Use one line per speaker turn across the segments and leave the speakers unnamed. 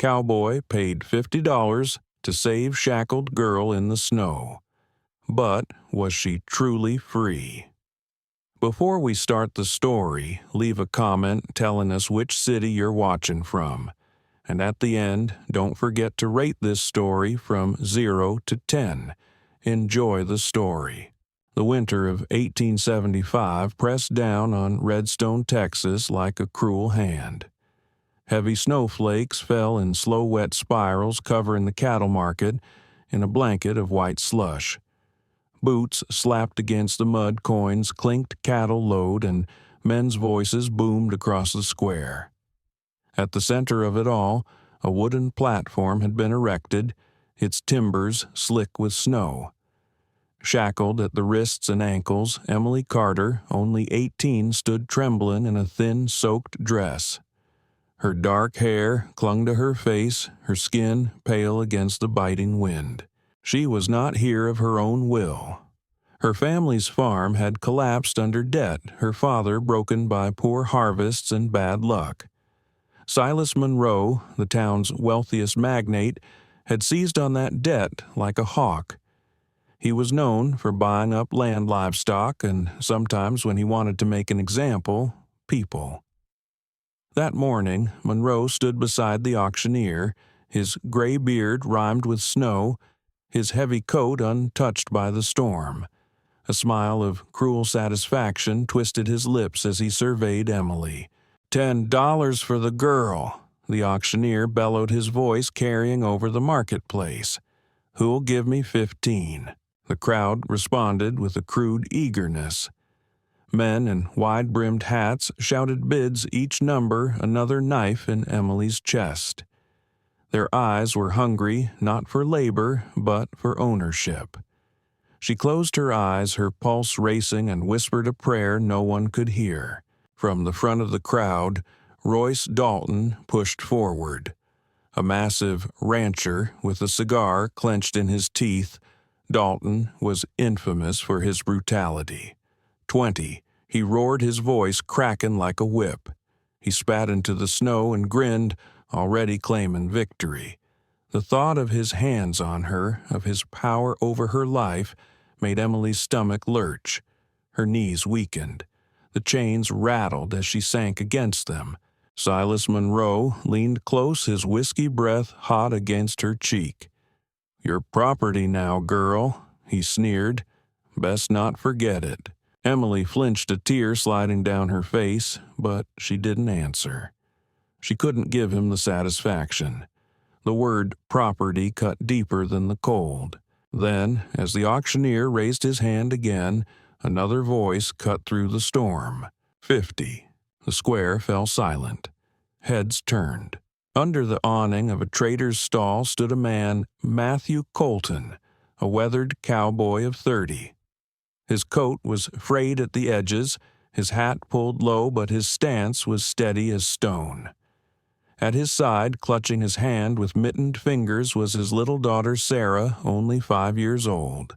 Cowboy paid $50 to save shackled girl in the snow. But was she truly free? Before we start the story, leave a comment telling us which city you're watching from. And at the end, don't forget to rate this story from 0 to 10. Enjoy the story. The winter of 1875 pressed down on Redstone, Texas like a cruel hand. Heavy snowflakes fell in slow wet spirals covering the cattle market in a blanket of white slush. Boots slapped against the mud coins clinked cattle load and men's voices boomed across the square. At the center of it all, a wooden platform had been erected, its timbers slick with snow. Shackled at the wrists and ankles, Emily Carter, only 18, stood trembling in a thin, soaked dress. Her dark hair clung to her face, her skin pale against the biting wind. She was not here of her own will. Her family's farm had collapsed under debt, her father broken by poor harvests and bad luck. Silas Monroe, the town's wealthiest magnate, had seized on that debt like a hawk. He was known for buying up land livestock and sometimes, when he wanted to make an example, people. That morning, Monroe stood beside the auctioneer, his gray beard rimed with snow, his heavy coat untouched by the storm. A smile of cruel satisfaction twisted his lips as he surveyed Emily. $10 for the girl, the auctioneer bellowed, his voice carrying over the marketplace. Who'll give me 15? The crowd responded with a crude eagerness. Men in wide-brimmed hats shouted bids, each number another knife in Emily's chest. Their eyes were hungry, not for labor, but for ownership. She closed her eyes, her pulse racing, and whispered a prayer no one could hear. From the front of the crowd, Royce Dalton pushed forward. A massive rancher with a cigar clenched in his teeth, Dalton was infamous for his brutality. 20, he roared, his voice cracking like a whip. He spat into the snow and grinned, already claiming victory. The thought of his hands on her, of his power over her life, made Emily's stomach lurch. Her knees weakened. The chains rattled as she sank against them. Silas Monroe leaned close, his whiskey breath hot against her cheek. "Your property now, girl," he sneered. "Best not forget it." Emily flinched, a tear sliding down her face, but she didn't answer. She couldn't give him the satisfaction. The word property cut deeper than the cold. Then, as the auctioneer raised his hand again, another voice cut through the storm. 50. The square fell silent. Heads turned. Under the awning of a trader's stall stood a man, Matthew Colton, a weathered cowboy of 30. His coat was frayed at the edges, his hat pulled low, but his stance was steady as stone. At his side, clutching his hand with mittened fingers, was his little daughter Sarah, only 5 years old.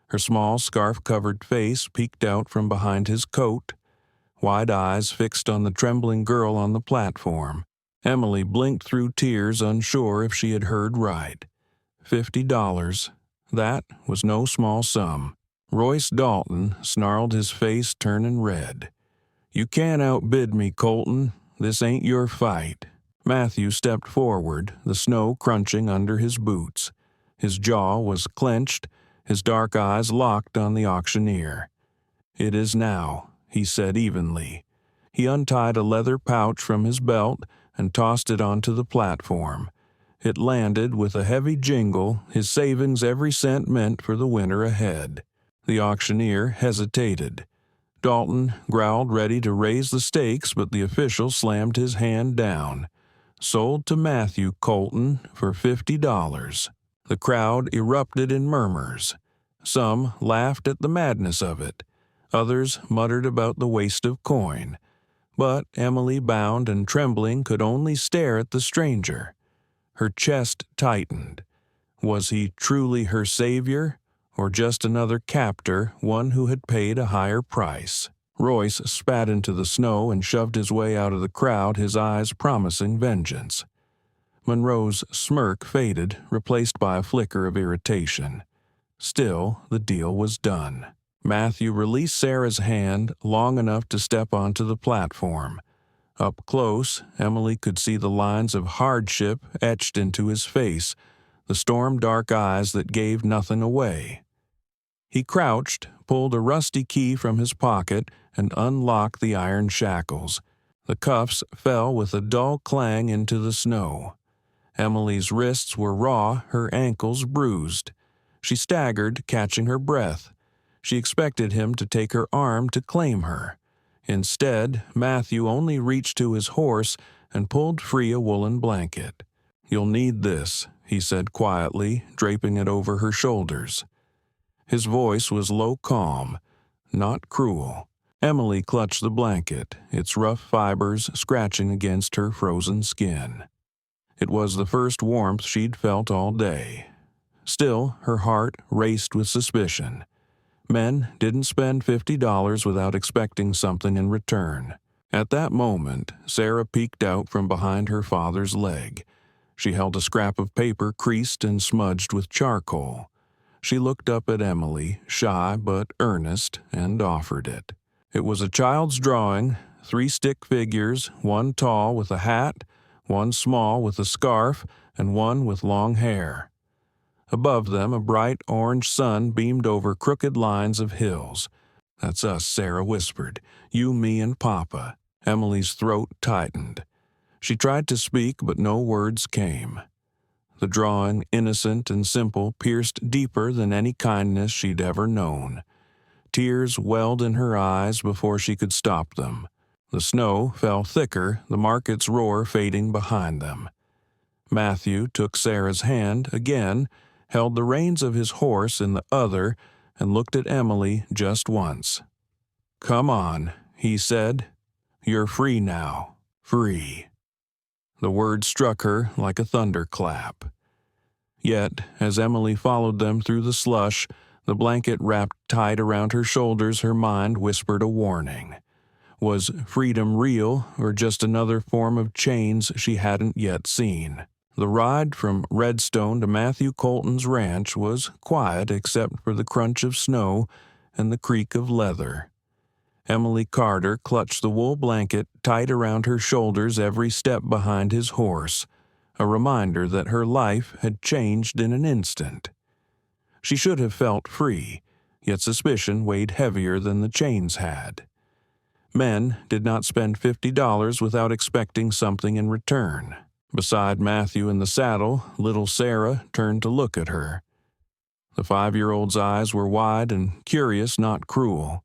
Her small scarf-covered face peeked out from behind his coat, wide eyes fixed on the trembling girl on the platform. Emily blinked through tears, unsure if she had heard right. $50. That was no small sum. Royce Dalton snarled, his face turning red. "You can't outbid me, Colton. This ain't your fight." Matthew stepped forward, the snow crunching under his boots. His jaw was clenched, his dark eyes locked on the auctioneer. "It is now," he said evenly. He untied a leather pouch from his belt and tossed it onto the platform. It landed with a heavy jingle, his savings every cent meant for the winter ahead. The auctioneer hesitated. Dalton growled, ready to raise the stakes, but the official slammed his hand down. "Sold to Matthew Colton for $50. The crowd erupted in murmurs. Some laughed at the madness of it. Others muttered about the waste of coin. But Emily, bound and trembling, could only stare at the stranger. Her chest tightened. Was he truly her savior, or just another captor, one who had paid a higher price? Royce spat into the snow and shoved his way out of the crowd, his eyes promising vengeance. Monroe's smirk faded, replaced by a flicker of irritation. Still, the deal was done. Matthew released Sarah's hand long enough to step onto the platform. Up close, Emily could see the lines of hardship etched into his face, the storm-dark eyes that gave nothing away. He crouched, pulled a rusty key from his pocket, and unlocked the iron shackles. The cuffs fell with a dull clang into the snow. Emily's wrists were raw, her ankles bruised. She staggered, catching her breath. She expected him to take her arm to claim her. Instead, Matthew only reached to his horse and pulled free a woolen blanket. "You'll need this," he said quietly, draping it over her shoulders. His voice was low calm, not cruel. Emily clutched the blanket, its rough fibers scratching against her frozen skin. It was the first warmth she'd felt all day. Still, her heart raced with suspicion. Men didn't spend $50 without expecting something in return. At that moment, Sarah peeked out from behind her father's leg. She held a scrap of paper creased and smudged with charcoal. She looked up at Emily, shy but earnest, and offered it. It was a child's drawing, 3 stick figures, one tall with a hat, one small with a scarf, and one with long hair. Above them, a bright orange sun beamed over crooked lines of hills. "That's us," Sarah whispered. "You, me, and Papa." Emily's throat tightened. She tried to speak, but no words came. The drawing, innocent and simple, pierced deeper than any kindness she'd ever known. Tears welled in her eyes before she could stop them. The snow fell thicker, the market's roar fading behind them. Matthew took Sarah's hand again, held the reins of his horse in the other, and looked at Emily just once. "Come on," he said. "You're free now. Free." The words struck her like a thunderclap. Yet, as Emily followed them through the slush, the blanket wrapped tight around her shoulders, her mind whispered a warning. Was freedom real, or just another form of chains she hadn't yet seen? The ride from Redstone to Matthew Colton's ranch was quiet except for the crunch of snow and the creak of leather. Emily Carter clutched the wool blanket tight around her shoulders every step behind his horse, a reminder that her life had changed in an instant. She should have felt free, yet suspicion weighed heavier than the chains had. Men did not spend $50 without expecting something in return. Beside Matthew in the saddle, little Sarah turned to look at her. The 5-year-old's eyes were wide and curious, not cruel.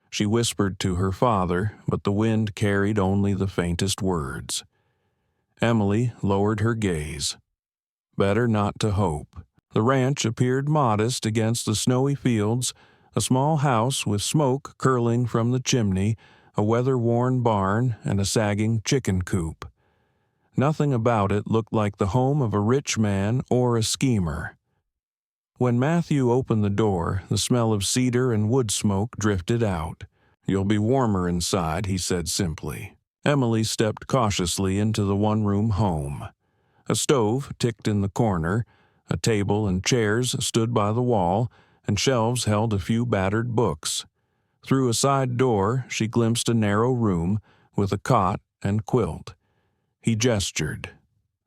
She whispered to her father, but the wind carried only the faintest words. Emily lowered her gaze. Better not to hope. The ranch appeared modest against the snowy fields, a small house with smoke curling from the chimney, a weather-worn barn, and a sagging chicken coop. Nothing about it looked like the home of a rich man or a schemer. When Matthew opened the door, the smell of cedar and wood smoke drifted out. "You'll be warmer inside," he said simply. Emily stepped cautiously into the one-room home. A stove ticked in the corner, a table and chairs stood by the wall, and shelves held a few battered books. Through a side door, she glimpsed a narrow room with a cot and quilt. He gestured.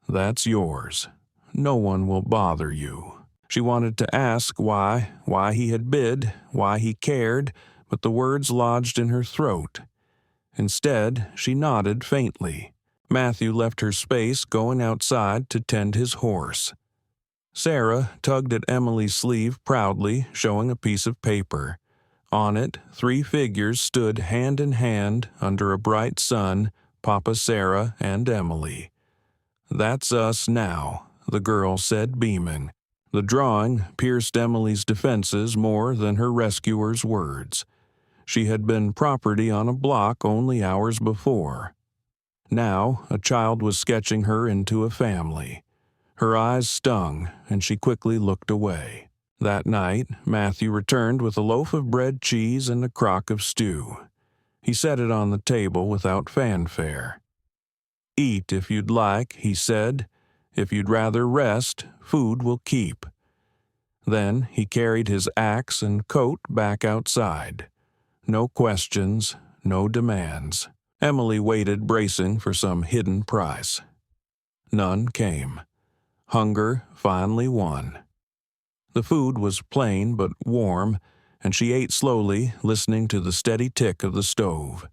"That's yours. No one will bother you." She wanted to ask why he had bid, why he cared, but the words lodged in her throat. Instead, she nodded faintly. Matthew left her space, going outside to tend his horse. Sarah tugged at Emily's sleeve proudly, showing a piece of paper. On it, 3 figures stood hand in hand under a bright sun, Papa, Sarah, and Emily. "That's us now," the girl said, beaming. The drawing pierced Emily's defenses more than her rescuer's words. She had been property on a block only hours before. Now, a child was sketching her into a family. Her eyes stung, and she quickly looked away. That night, Matthew returned with a loaf of bread, cheese, and a crock of stew. He set it on the table without fanfare. "Eat if you'd like," he said. If you'd rather rest, food will keep." Then he carried his axe and coat back outside. No questions, no demands. Emily waited, bracing for some hidden price. None came. Hunger finally won. The food was plain but warm, and she ate slowly, listening to the steady tick of the stove.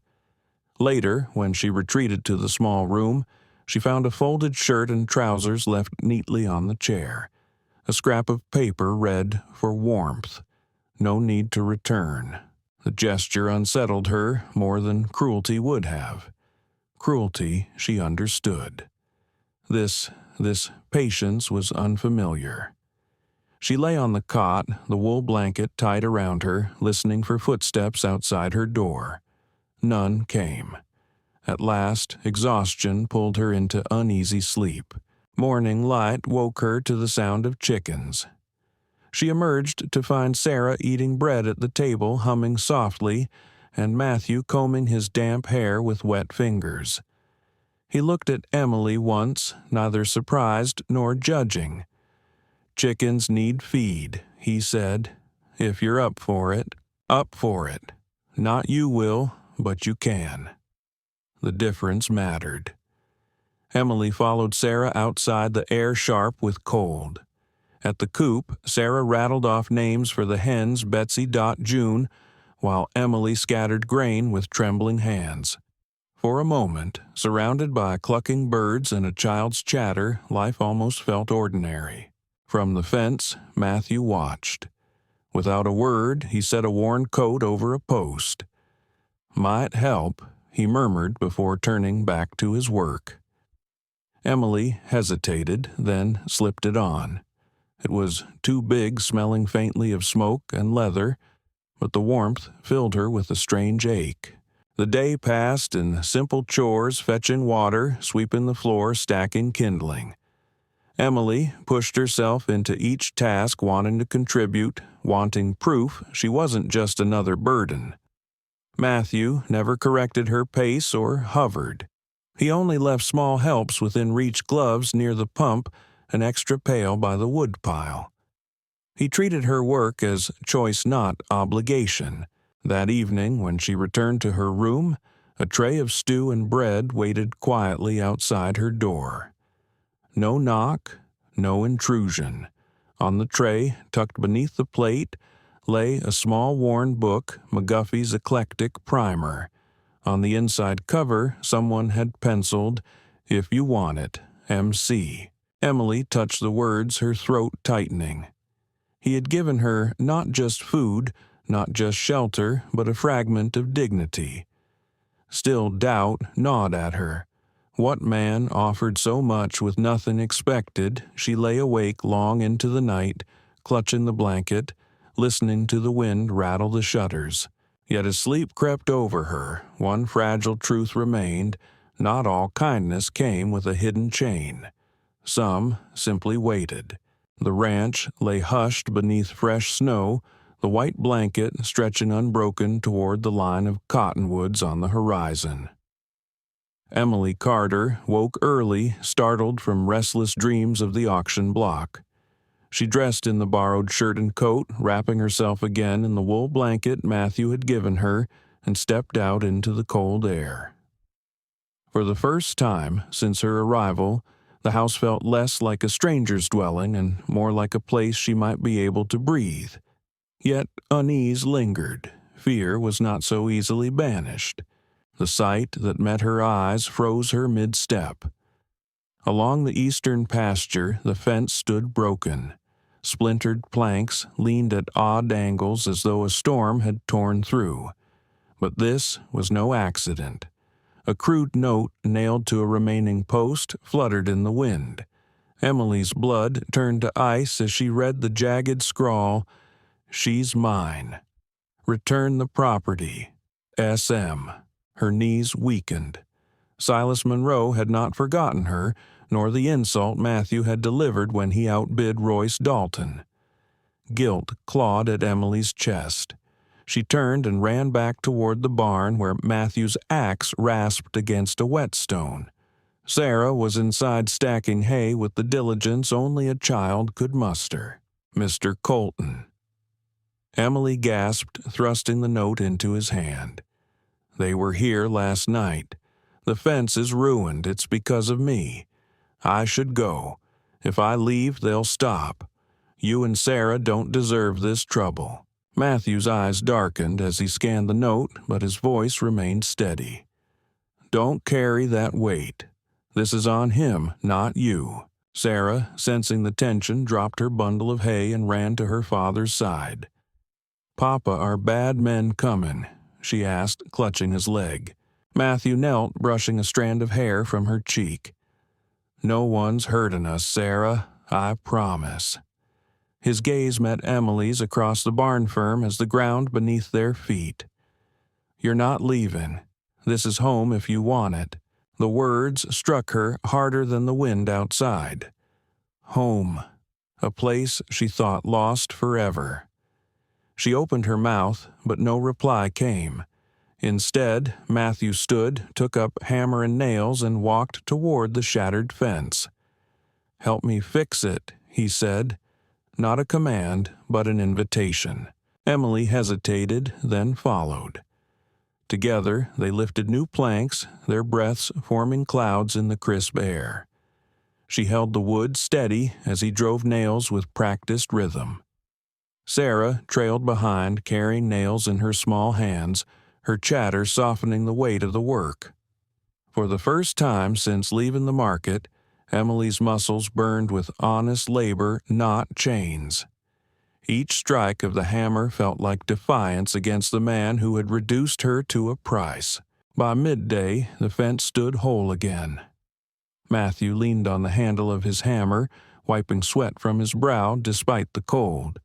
Later, when she retreated to the small room, she found a folded shirt and trousers left neatly on the chair. A scrap of paper read, "For warmth. No need to return." The gesture unsettled her more than cruelty would have. Cruelty she understood. This patience was unfamiliar. She lay on the cot, the wool blanket tied around her, listening for footsteps outside her door. None came. At last, exhaustion pulled her into uneasy sleep. Morning light woke her to the sound of chickens. She emerged to find Sarah eating bread at the table, humming softly, and Matthew combing his damp hair with wet fingers. He looked at Emily once, neither surprised nor judging. "Chickens need feed," he said. "If you're up for it. Up for it. Not you will, but you can." The difference mattered. Emily followed Sarah outside, the air sharp with cold. At the coop, Sarah rattled off names for the hens, Betsy, Dot, June, while Emily scattered grain with trembling hands. For a moment, surrounded by clucking birds and a child's chatter, life almost felt ordinary. From the fence, Matthew watched. Without a word, he set a worn coat over a post. "Might help," he murmured before turning back to his work. Emily hesitated, then slipped it on. It was too big, smelling faintly of smoke and leather, but the warmth filled her with a strange ache. The day passed in simple chores, fetching water, sweeping the floor, stacking kindling. Emily pushed herself into each task, wanting to contribute, wanting proof she wasn't just another burden. Matthew never corrected her pace or hovered. He only left small helps within reach: gloves near the pump, an extra pail by the woodpile. He treated her work as choice, not obligation. That evening, when she returned to her room, a tray of stew and bread waited quietly outside her door. No knock, no intrusion. On the tray, tucked beneath the plate, lay a small worn book, McGuffey's Eclectic Primer. On the inside cover, someone had penciled, "If you want it, MC." Emily touched the words, her throat tightening. He had given her not just food, not just shelter, but a fragment of dignity. Still doubt gnawed at her. What man offered so much with nothing expected? She lay awake long into the night, clutching the blanket, listening to the wind rattle the shutters. Yet as sleep crept over her, one fragile truth remained: not all kindness came with a hidden chain. Some simply waited. The ranch lay hushed beneath fresh snow, the white blanket stretching unbroken toward the line of cottonwoods on the horizon. Emily Carter woke early, startled from restless dreams of the auction block. She dressed in the borrowed shirt and coat, wrapping herself again in the wool blanket Matthew had given her, and stepped out into the cold air. For the first time since her arrival, the house felt less like a stranger's dwelling and more like a place she might be able to breathe. Yet unease lingered. Fear was not so easily banished. The sight that met her eyes froze her mid-step. Along the eastern pasture, the fence stood broken. Splintered planks leaned at odd angles as though a storm had torn through. But this was no accident. A crude note nailed to a remaining post fluttered in the wind. Emily's blood turned to ice as she read the jagged scrawl, "She's mine. Return the property. S.M." Her knees weakened. Silas Monroe had not forgotten her, nor the insult Matthew had delivered when he outbid Royce Dalton. Guilt clawed at Emily's chest. She turned and ran back toward the barn where Matthew's axe rasped against a whetstone. Sarah was inside stacking hay with the diligence only a child could muster. Mr. Colton. Emily gasped, thrusting the note into his hand. They were here last night. The fence is ruined. It's because of me. I should go. If I leave, they'll stop. You and Sarah don't deserve this trouble. Matthew's eyes darkened as he scanned the note, but his voice remained steady. Don't carry that weight. This is on him, not you. Sarah, sensing the tension, dropped her bundle of hay and ran to her father's side. Papa, are bad men coming? She asked, clutching his leg. Matthew knelt, brushing a strand of hair from her cheek. No one's hurting us, Sarah, I promise. His gaze met Emily's across the barn firm as the ground beneath their feet. You're not leaving. This is home if you want it. The words struck her harder than the wind outside. Home. A place she thought lost forever. She opened her mouth, but no reply came. Instead, Matthew stood, took up hammer and nails, and walked toward the shattered fence. Help me fix it, he said. Not a command, but an invitation. Emily hesitated, then followed. Together, they lifted new planks, their breaths forming clouds in the crisp air. She held the wood steady as he drove nails with practiced rhythm. Sarah trailed behind, carrying nails in her small hands, her chatter softening the weight of the work. For the first time since leaving the market, Emily's muscles burned with honest labor, not chains. Each strike of the hammer felt like defiance against the man who had reduced her to a price. By midday, the fence stood whole again. Matthew leaned on the handle of his hammer, wiping sweat from his brow despite the cold.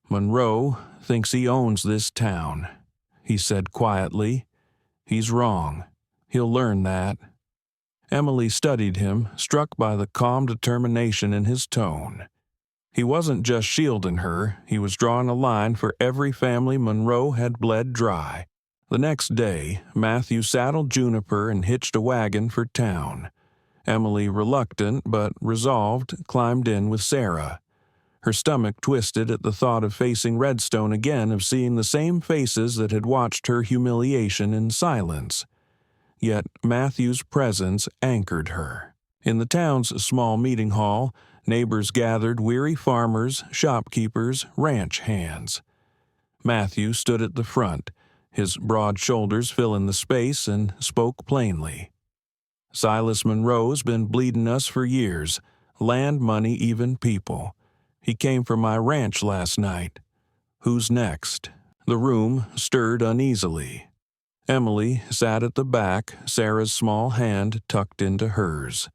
Monroe thinks he owns this town, he said quietly. He's wrong. He'll learn that. Emily studied him, struck by the calm determination in his tone. He wasn't just shielding her, he was drawing a line for every family Monroe had bled dry. The next day, Matthew saddled Juniper and hitched a wagon for town. Emily, reluctant but resolved, climbed in with Sarah. Her stomach twisted at the thought of facing Redstone again, of seeing the same faces that had watched her humiliation in silence. Yet Matthew's presence anchored her. In the town's small meeting hall, neighbors gathered, weary farmers, shopkeepers, ranch hands. Matthew stood at the front, his broad shoulders filling the space, and spoke plainly. Silas Monroe's been bleeding us for years, land, money, even people. He came from my ranch last night. Who's next? The room stirred uneasily. Emily sat at the back, Sarah's small hand tucked into hers.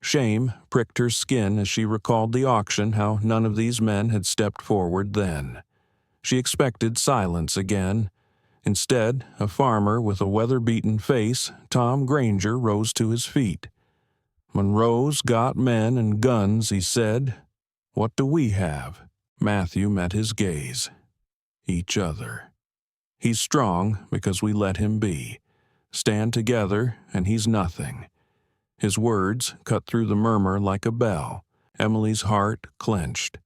Shame pricked her skin as she recalled the auction, how none of these men had stepped forward then. She expected silence again. Instead, a farmer with a weather-beaten face, Tom Granger, rose to his feet. Monroe's got men and guns, he said. What do we have? Matthew met his gaze. Each other. He's strong because we let him be. Stand together, and he's nothing. His words cut through the murmur like a bell. Emily's heart clenched.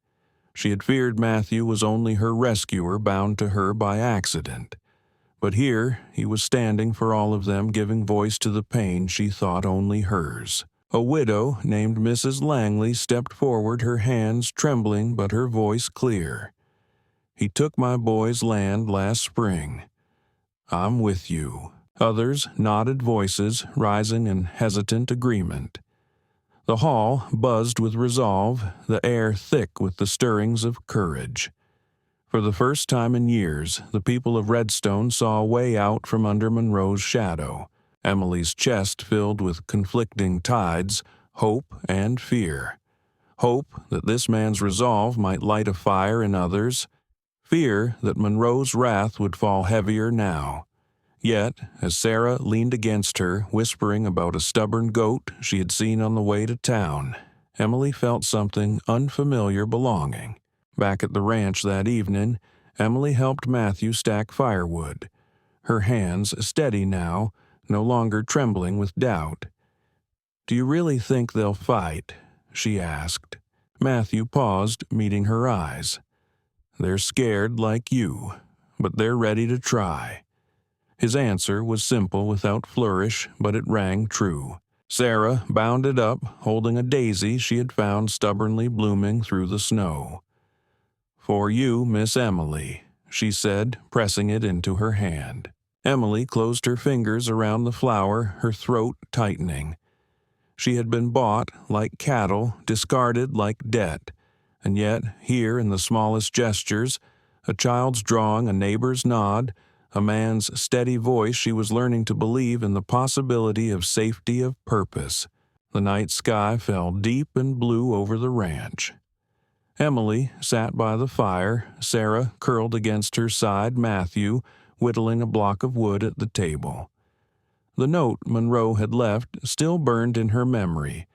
She had feared Matthew was only her rescuer, bound to her by accident. But here he was standing for all of them, giving voice to the pain she thought only hers. A widow named Mrs. Langley stepped forward, her hands trembling but her voice clear. He took my boy's land last spring. I'm with you. Others nodded, voices rising in hesitant agreement. The hall buzzed with resolve, the air thick with the stirrings of courage. For the first time in years, the people of Redstone saw a way out from under Monroe's shadow. Emily's chest filled with conflicting tides, hope and fear. Hope that this man's resolve might light a fire in others. Fear that Monroe's wrath would fall heavier now. Yet, as Sarah leaned against her, whispering about a stubborn goat she had seen on the way to town, Emily felt something unfamiliar belonging. Back at the ranch that evening, Emily helped Matthew stack firewood. Her hands steady now, no longer trembling with doubt. "Do you really think they'll fight?" she asked. Matthew paused, meeting her eyes. "They're scared like you, but they're ready to try." His answer was simple without flourish, but it rang true. Sarah bounded up, holding a daisy she had found stubbornly blooming through the snow. "For you, Miss Emily," she said, pressing it into her hand. Emily closed her fingers around the flower, her throat tightening. She had been bought like cattle, discarded like debt, and yet here in the smallest gestures, a child's drawing a neighbor's nod, a man's steady voice, she was learning to believe in the possibility of safety of purpose. The night sky fell deep and blue over the ranch. Emily sat by the fire, Sarah curled against her side, Matthew whittling a block of wood at the table. The note Monroe had left still burned in her memory,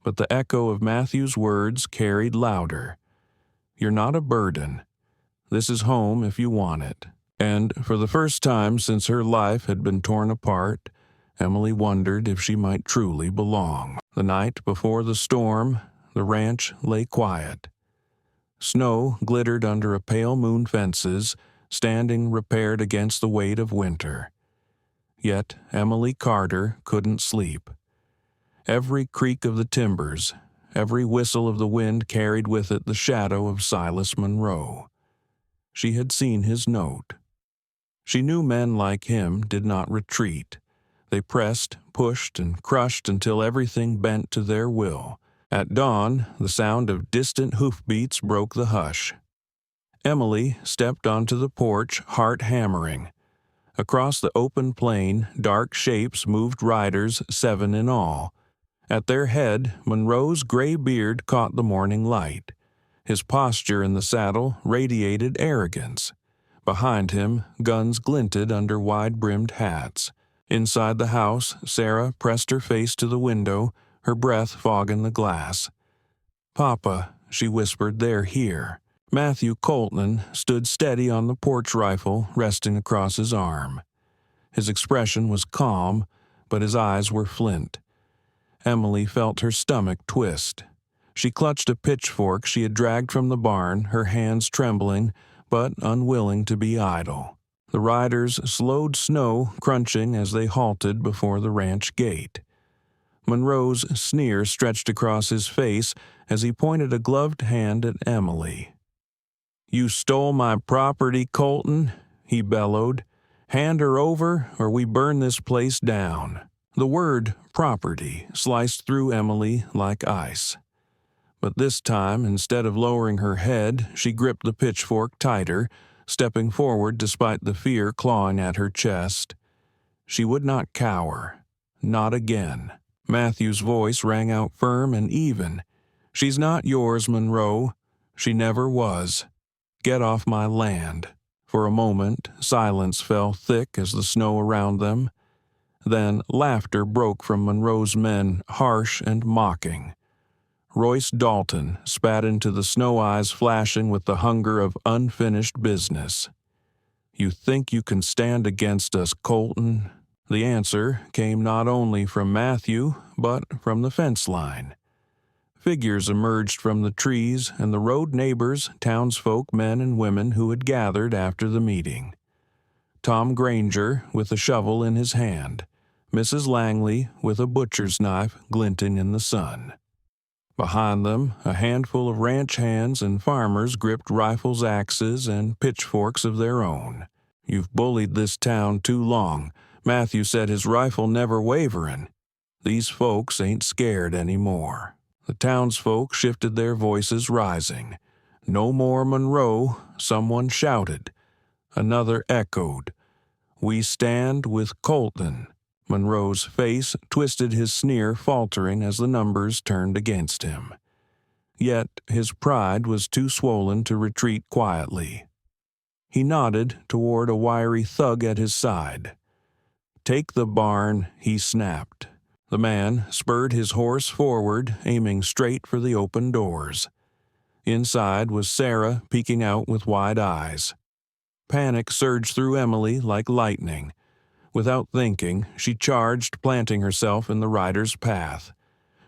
but the echo of Matthew's words carried louder. "You're not a burden. This is home if you want it." And for the first time since her life had been torn apart, Emily wondered if she might truly belong. The night before the storm, the ranch lay quiet. Snow glittered under a pale moon fences, standing repaired against the weight of winter. Yet Emily Carter couldn't sleep. Every creak of the timbers, every whistle of the wind carried with it the shadow of Silas Monroe. She had seen his note. She knew men like him did not retreat. They pressed, pushed, and crushed until everything bent to their will. At dawn, the sound of distant hoofbeats broke the hush. Emily stepped onto the porch, heart hammering. Across the open plain, dark shapes moved riders, 7 in all. At their head, Monroe's gray beard caught the morning light. His posture in the saddle radiated arrogance. Behind him, guns glinted under wide-brimmed hats. Inside the house, Sarah pressed her face to the window, her breath fogging the glass. "Papa," she whispered, "they're here." Matthew Colton stood steady on the porch rifle resting across his arm. His expression was calm, but his eyes were flint. Emily felt her stomach twist. She clutched a pitchfork she had dragged from the barn, her hands trembling, but unwilling to be idle. The riders slowed snow crunching as they halted before the ranch gate. Monroe's sneer stretched across his face as he pointed a gloved hand at Emily. "You stole my property, Colton," he bellowed. "Hand her over, or we burn this place down." The word property sliced through Emily like ice. But this time, instead of lowering her head, she gripped the pitchfork tighter, stepping forward despite the fear clawing at her chest. She would not cower. Not again. Matthew's voice rang out firm and even. "She's not yours, Monroe. She never was. Get off my land." For a moment, silence fell thick as the snow around them. Then laughter broke from Monroe's men, harsh and mocking. Royce Dalton spat into the snow eyes flashing with the hunger of unfinished business. "You think you can stand against us, Colton?" The answer came not only from Matthew, but from the fence line. Figures emerged from the trees, and the road neighbors, townsfolk, men and women who had gathered after the meeting. Tom Granger with a shovel in his hand, Mrs. Langley with a butcher's knife glinting in the sun. Behind them, a handful of ranch hands and farmers gripped rifles, axes, and pitchforks of their own. "You've bullied this town too long," Matthew said, his rifle never wavering. "These folks ain't scared anymore." The townsfolk shifted their voices, rising. "No more Monroe," someone shouted. Another echoed. "We stand with Colton." Monroe's face twisted, his sneer faltering as the numbers turned against him. Yet his pride was too swollen to retreat quietly. He nodded toward a wiry thug at his side. "Take the barn," he snapped. The man spurred his horse forward, aiming straight for the open doors. Inside was Sarah, peeking out with wide eyes. Panic surged through Emily like lightning. Without thinking, she charged, planting herself in the rider's path.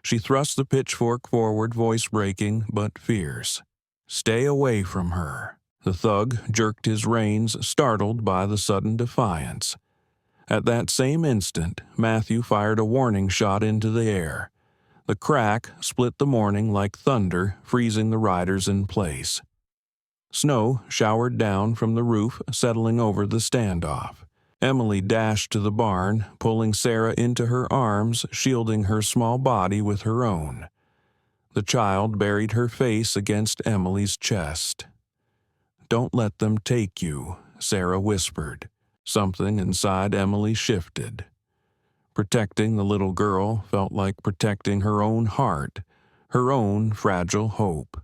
She thrust the pitchfork forward, voice breaking but fierce. "Stay away from her." The thug jerked his reins, startled by the sudden defiance. At that same instant, Matthew fired a warning shot into the air. The crack split the morning like thunder, freezing the riders in place. Snow showered down from the roof, settling over the standoff. Emily dashed to the barn, pulling Sarah into her arms, shielding her small body with her own. The child buried her face against Emily's chest. "Don't let them take you," Sarah whispered. Something inside Emily shifted. Protecting the little girl felt like protecting her own heart, her own fragile hope.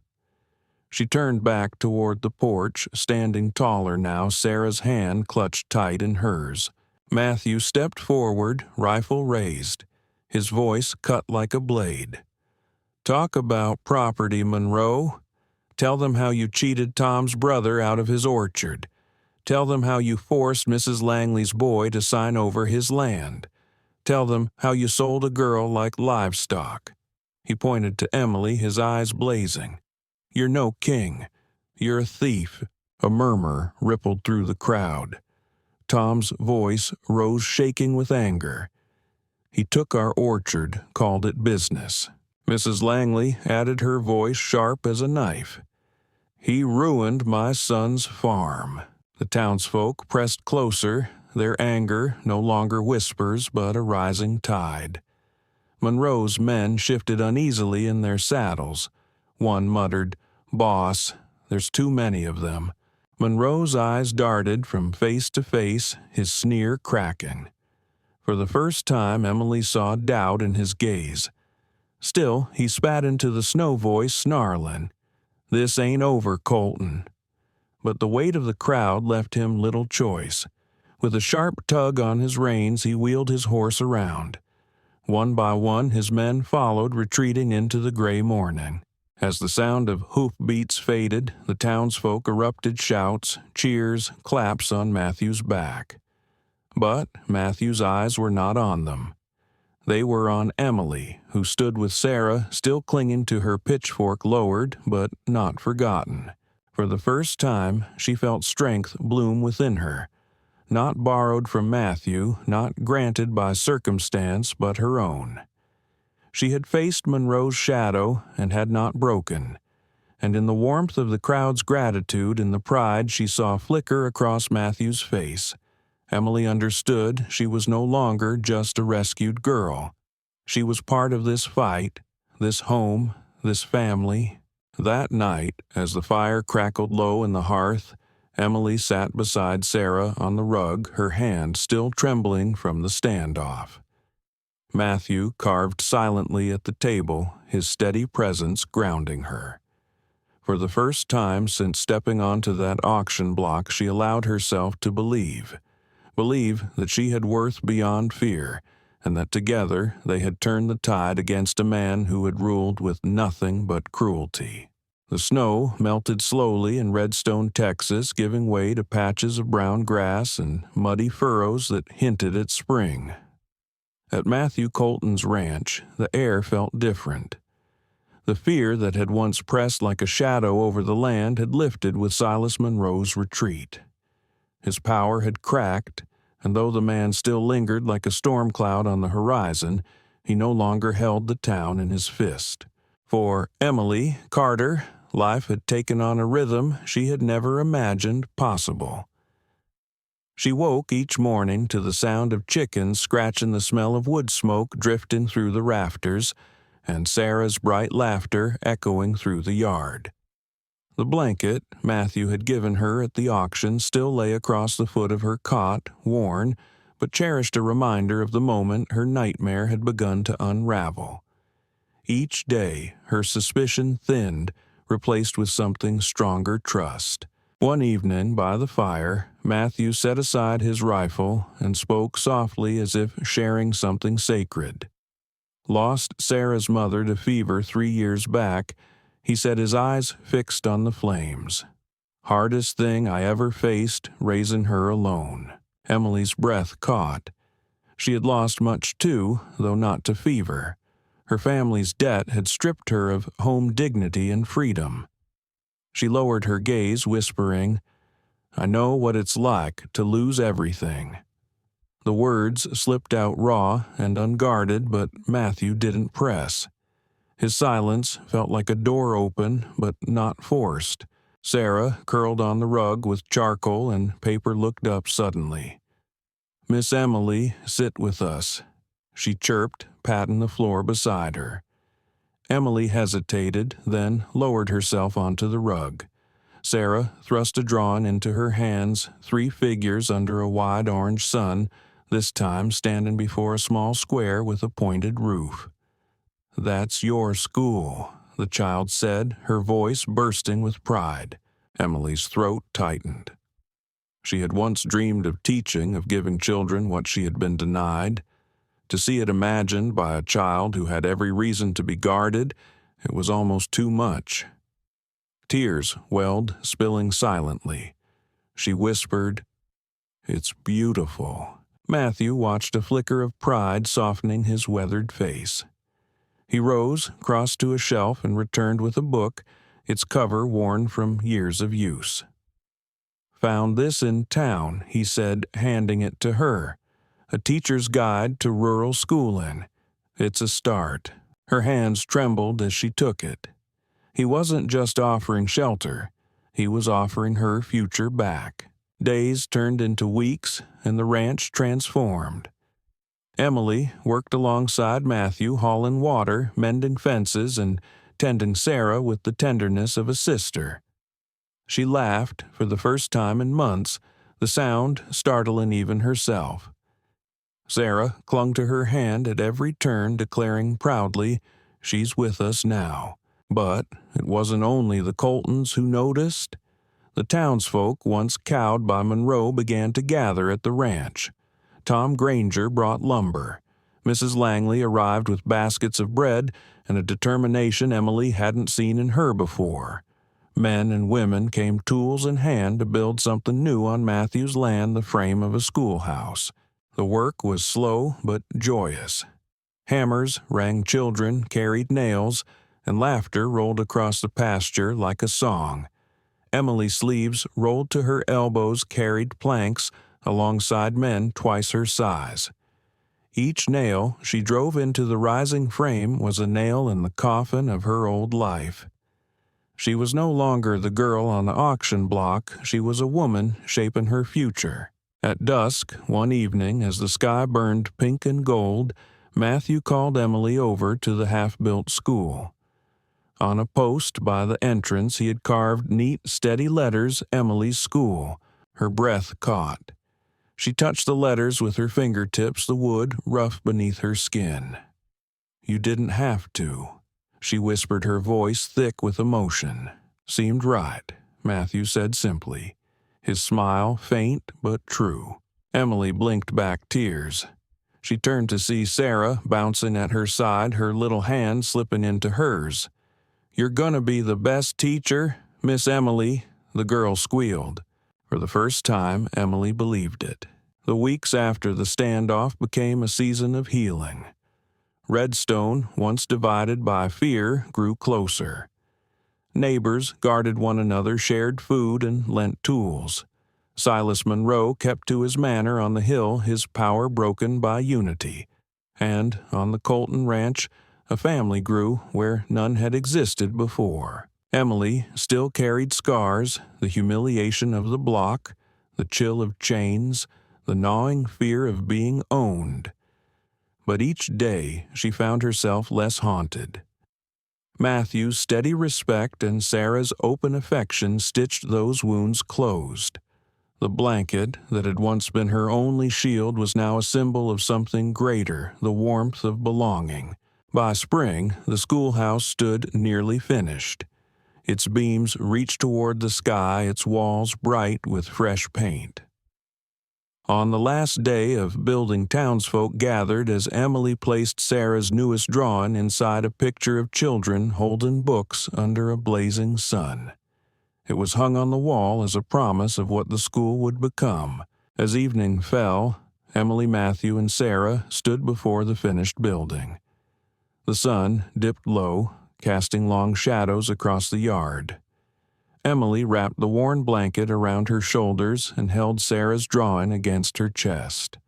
She turned back toward the porch, standing taller now, Sarah's hand clutched tight in hers. Matthew stepped forward, rifle raised, his voice cut like a blade. "Talk about property, Monroe. Tell them how you cheated Tom's brother out of his orchard. Tell them how you forced Mrs. Langley's boy to sign over his land. Tell them how you sold a girl like livestock." He pointed to Emily, his eyes blazing. "You're no king. You're a thief." A murmur rippled through the crowd. Tom's voice rose shaking with anger. "He took our orchard, called it business." Mrs. Langley added, her voice sharp as a knife. "He ruined my son's farm." The townsfolk pressed closer, their anger no longer whispers but a rising tide. Monroe's men shifted uneasily in their saddles. One muttered, "Boss, there's too many of them." Monroe's eyes darted from face to face, his sneer cracking. For the first time, Emily saw doubt in his gaze. Still, he spat into the snow voice, snarling, "This ain't over, Colton." But the weight of the crowd left him little choice. With a sharp tug on his reins, he wheeled his horse around. One by one, his men followed, retreating into the gray morning. As the sound of hoofbeats faded, the townsfolk erupted shouts, cheers, claps on Matthew's back. But Matthew's eyes were not on them. They were on Emily, who stood with Sarah, still clinging to her pitchfork lowered, but not forgotten. For the first time, she felt strength bloom within her. Not borrowed from Matthew, not granted by circumstance, but her own. She had faced Monroe's shadow and had not broken. And in the warmth of the crowd's gratitude and the pride she saw flicker across Matthew's face, Emily understood she was no longer just a rescued girl. She was part of this fight, this home, this family. That night, as the fire crackled low in the hearth, Emily sat beside Sarah on the rug, her hand still trembling from the standoff. Matthew carved silently at the table, his steady presence grounding her. For the first time since stepping onto that auction block, she allowed herself to believe that she had worth beyond fear, and that together they had turned the tide against a man who had ruled with nothing but cruelty. The snow melted slowly in Redstone, Texas, giving way to patches of brown grass and muddy furrows that hinted at spring. At Matthew Colton's ranch, the air felt different. The fear that had once pressed like a shadow over the land had lifted with Silas Monroe's retreat. His power had cracked, and though the man still lingered like a storm cloud on the horizon, he no longer held the town in his fist. For Emily Carter, life had taken on a rhythm she had never imagined possible. She woke each morning to the sound of chickens scratching, the smell of wood smoke drifting through the rafters, and Sarah's bright laughter echoing through the yard. The blanket Matthew had given her at the auction still lay across the foot of her cot, worn, but cherished a reminder of the moment her nightmare had begun to unravel. Each day, her suspicion thinned, replaced with something stronger trust. One evening, by the fire, Matthew set aside his rifle and spoke softly as if sharing something sacred. Lost Sarah's mother to fever 3 years back, he said, his eyes fixed on the flames. "Hardest thing I ever faced, raising her alone." Emily's breath caught. She had lost much too, though not to fever. Her family's debt had stripped her of home dignity and freedom. She lowered her gaze, whispering, "I know what it's like to lose everything." The words slipped out raw and unguarded, but Matthew didn't press. His silence felt like a door open, but not forced. Sarah, curled on the rug with charcoal and paper, looked up suddenly. "Miss Emily, sit with us," she chirped, patting the floor beside her. Emily hesitated, then lowered herself onto the rug. Sarah thrust a drawing into her hands, 3 figures under a wide orange sun, this time standing before a small square with a pointed roof. "That's your school," the child said, her voice bursting with pride. Emily's throat tightened. She had once dreamed of teaching, of giving children what she had been denied. To see it imagined by a child who had every reason to be guarded, it was almost too much. Tears welled, spilling silently. She whispered, "It's beautiful." Matthew watched a flicker of pride softening his weathered face. He rose, crossed to a shelf, and returned with a book, its cover worn from years of use. "Found this in town," he said, handing it to her. "A teacher's guide to rural schooling. It's a start." Her hands trembled as she took it. He wasn't just offering shelter. He was offering her future back. Days turned into weeks, and the ranch transformed. Emily worked alongside Matthew, hauling water, mending fences, and tending Sarah with the tenderness of a sister. She laughed for the first time in months, the sound startling even herself. Sarah clung to her hand at every turn, declaring proudly, "She's with us now." But it wasn't only the Coltons who noticed. The townsfolk, once cowed by Monroe, began to gather at the ranch. Tom Granger brought lumber. Mrs. Langley arrived with baskets of bread and a determination Emily hadn't seen in her before. Men and women came tools in hand to build something new on Matthew's land, the frame of a schoolhouse. The work was slow but joyous. Hammers rang, children carried nails, and laughter rolled across the pasture like a song. Emily's sleeves rolled to her elbows, carried planks alongside men twice her size. Each nail she drove into the rising frame was a nail in the coffin of her old life. She was no longer the girl on the auction block. She was a woman shaping her future. At dusk, one evening, as the sky burned pink and gold, Matthew called Emily over to the half-built school. On a post by the entrance he had carved neat, steady letters, "Emily's School." Her breath caught. She touched the letters with her fingertips, the wood rough beneath her skin. "You didn't have to," she whispered, her voice thick with emotion. "Seemed right," Matthew said simply, his smile faint but true. Emily blinked back tears. She turned to see Sarah bouncing at her side, her little hand slipping into hers. "You're gonna be the best teacher, Miss Emily," the girl squealed. For the first time, Emily believed it. The weeks after the standoff became a season of healing. Redstone, once divided by fear, grew closer. Neighbors guarded one another, shared food, and lent tools. Silas Monroe kept to his manor on the hill, his power broken by unity. And on the Colton ranch, a family grew where none had existed before. Emily still carried scars, the humiliation of the block, the chill of chains, the gnawing fear of being owned. But each day she found herself less haunted. Matthew's steady respect and Sarah's open affection stitched those wounds closed. The blanket that had once been her only shield was now a symbol of something greater, the warmth of belonging. By spring, the schoolhouse stood nearly finished. Its beams reached toward the sky, its walls bright with fresh paint. On the last day of building, townsfolk gathered as Emily placed Sarah's newest drawing inside a picture of children holding books under a blazing sun. It was hung on the wall as a promise of what the school would become. As evening fell, Emily, Matthew, and Sarah stood before the finished building. The sun dipped low, casting long shadows across the yard. Emily wrapped the worn blanket around her shoulders and held Sarah's drawing against her chest.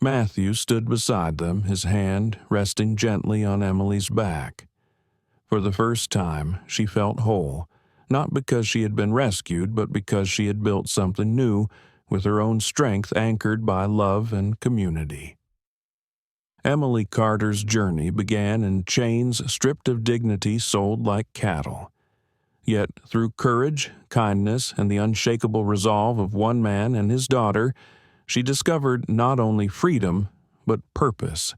Matthew stood beside them, his hand resting gently on Emily's back. For the first time, she felt whole, not because she had been rescued, but because she had built something new, with her own strength anchored by love and community. Emily Carter's journey began in chains stripped of dignity, sold like cattle. Yet, through courage, kindness, and the unshakable resolve of one man and his daughter, she discovered not only freedom, but purpose.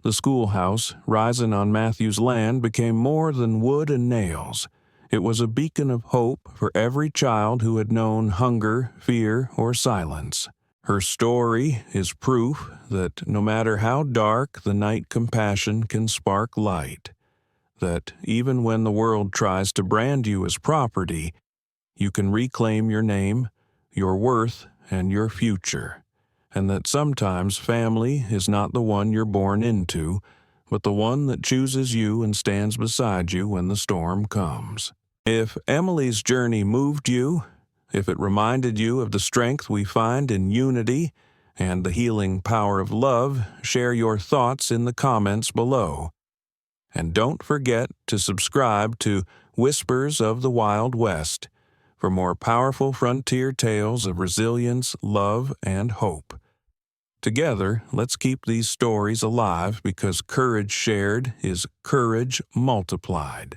The schoolhouse, rising on Matthew's land, became more than wood and nails. It was a beacon of hope for every child who had known hunger, fear, or silence. Her story is proof that no matter how dark the night, compassion can spark light. That even when the world tries to brand you as property, you can reclaim your name, your worth, and your future. And that sometimes family is not the one you're born into, but the one that chooses you and stands beside you when the storm comes. If Emily's journey moved you, if it reminded you of the strength we find in unity and the healing power of love, share your thoughts in the comments below. And don't forget to subscribe to Whispers of the Wild West for more powerful frontier tales of resilience, love, and hope. Together, let's keep these stories alive because courage shared is courage multiplied.